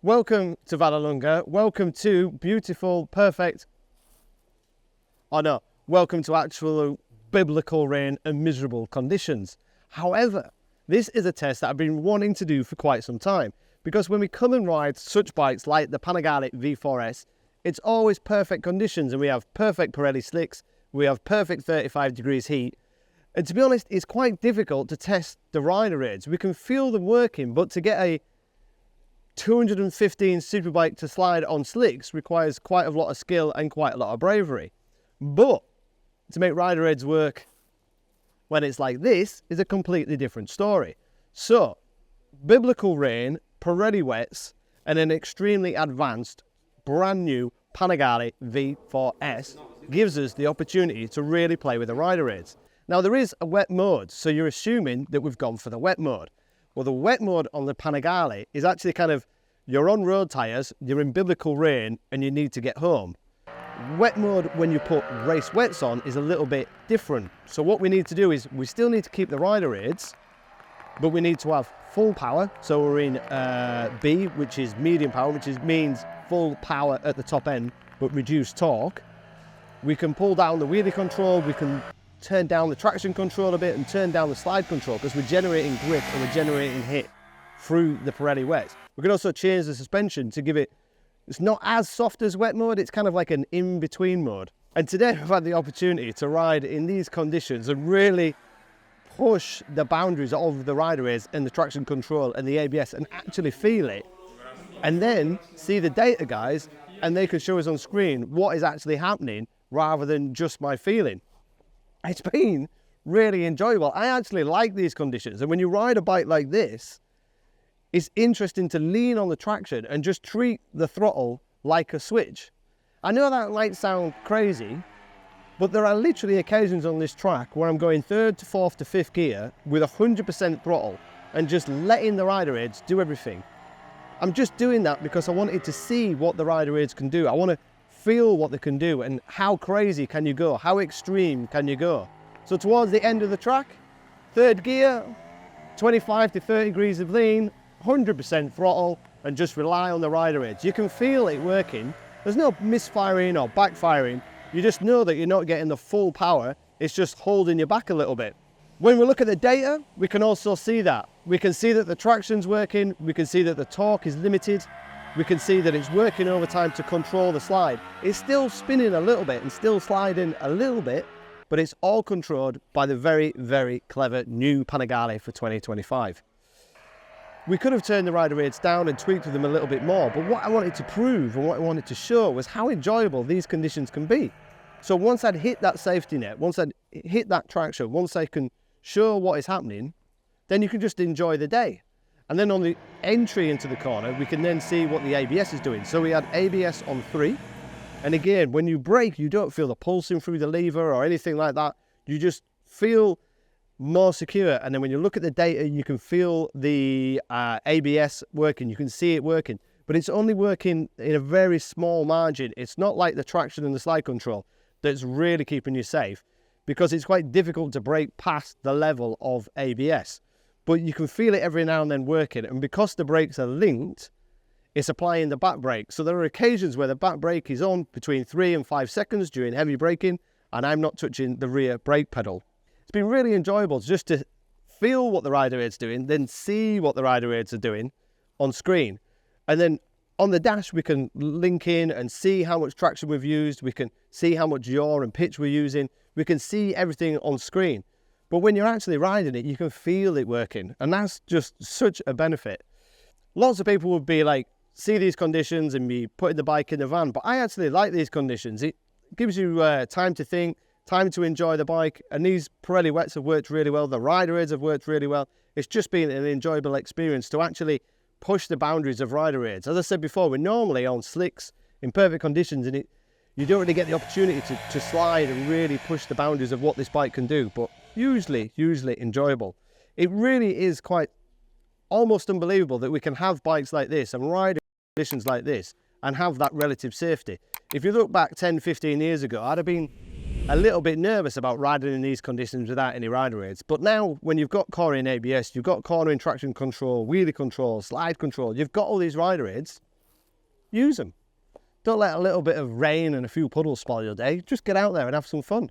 Welcome to Vallelunga. Welcome to beautiful, perfect, oh no, welcome to actual biblical rain and miserable conditions. However, this is a test that I've been wanting to do for quite some time, because when we come and ride such bikes like the Panigale V4S, it's always perfect conditions and we have perfect Pirelli slicks, we have perfect 35 degrees heat. And to be honest, it's quite difficult to test the rider aids. We can feel them working, but to get a 215 Superbike to slide on slicks requires quite a lot of skill and quite a lot of bravery. But to make rider aids work when it's like this is a completely different story. So, biblical rain, Pirelli wets, and an extremely advanced, brand new Panigale V4S gives us the opportunity to really play with the rider aids. Now there is a wet mode, so you're assuming that we've gone for the wet mode. Well, the wet mode on the Panigale is actually kind of, you're on road tyres, you're in biblical rain, and you need to get home. Wet mode, when you put race wets on, is a little bit different. So what we need to do is, we still need to keep the rider aids, but we need to have full power. So we're in B, which is medium power, which means full power at the top end, but reduced torque. We can pull down the wheelie control, we can turn down the traction control a bit and turn down the slide control, because we're generating grip and we're generating hit through the Pirelli wets. We can also change the suspension to give it, it's not as soft as wet mode, it's kind of like an in-between mode. And today I've had the opportunity to ride in these conditions and really push the boundaries of the rider aids and the traction control and the ABS and actually feel it. And then see the data guys, and they can show us on screen what is actually happening rather than just my feeling. It's been really enjoyable. I actually like these conditions. And when you ride a bike like this, it's interesting to lean on the traction and just treat the throttle like a switch. I know that might sound crazy, but there are literally occasions on this track where I'm going third to fourth to fifth gear with 100% throttle and just letting the rider aids do everything. I'm just doing that because I wanted to see what the rider aids can do. I want to feel what they can do and how crazy can you go, how extreme can you go. So towards the end of the track, third gear, 25 to 30 degrees of lean, 100% throttle, and just rely on the rider aids. You can feel it working. There's no misfiring or backfiring. You just know that you're not getting the full power. It's just holding you back a little bit. When we look at the data, we can also see that. We can see that the traction's working. We can see that the torque is limited. We can see that it's working over time to control the slide. It's still spinning a little bit and still sliding a little bit, but it's all controlled by the very, very clever new Panigale for 2025. We could have turned the rider aids down and tweaked with them a little bit more, but what I wanted to prove and what I wanted to show was how enjoyable these conditions can be. So once I'd hit that safety net, once I'd hit that traction, once I can show what is happening, then you can just enjoy the day. And then on the entry into the corner, we can then see what the ABS is doing. So we had ABS on 3. And again, when you brake, you don't feel the pulsing through the lever or anything like that. You just feel more secure. And then when you look at the data, you can feel the ABS working. You can see it working. But it's only working in a very small margin. It's not like the traction and the slide control that's really keeping you safe, because it's quite difficult to brake past the level of ABS. But you can feel it every now and then working, and because the brakes are linked, it's applying the back brake. So there are occasions where the back brake is on between 3 and 5 seconds during heavy braking, and I'm not touching the rear brake pedal. It's been really enjoyable just to feel what the rider aid's doing, then see what the rider aids are doing on screen. And then on the dash, we can link in and see how much traction we've used. We can see how much yaw and pitch we're using. We can see everything on screen. But when you're actually riding it, you can feel it working. And that's just such a benefit. Lots of people would be like, see these conditions and be putting the bike in the van. But I actually like these conditions. It gives you time to think, time to enjoy the bike. And these Pirelli wets have worked really well. The rider aids have worked really well. It's just been an enjoyable experience to actually push the boundaries of rider aids. As I said before, we're normally on slicks in perfect conditions, and you don't really get the opportunity to slide and really push the boundaries of what this bike can do. But hugely enjoyable. It really is quite almost unbelievable that we can have bikes like this and ride in conditions like this and have that relative safety. If you look back 10-15 years ago, I'd have been a little bit nervous about riding in these conditions without any rider aids. But now, when you've got cornering ABS, you've got cornering traction control, wheelie control, slide control, you've got all these rider aids, use them. Don't let a little bit of rain and a few puddles spoil your day. Just get out there and have some fun.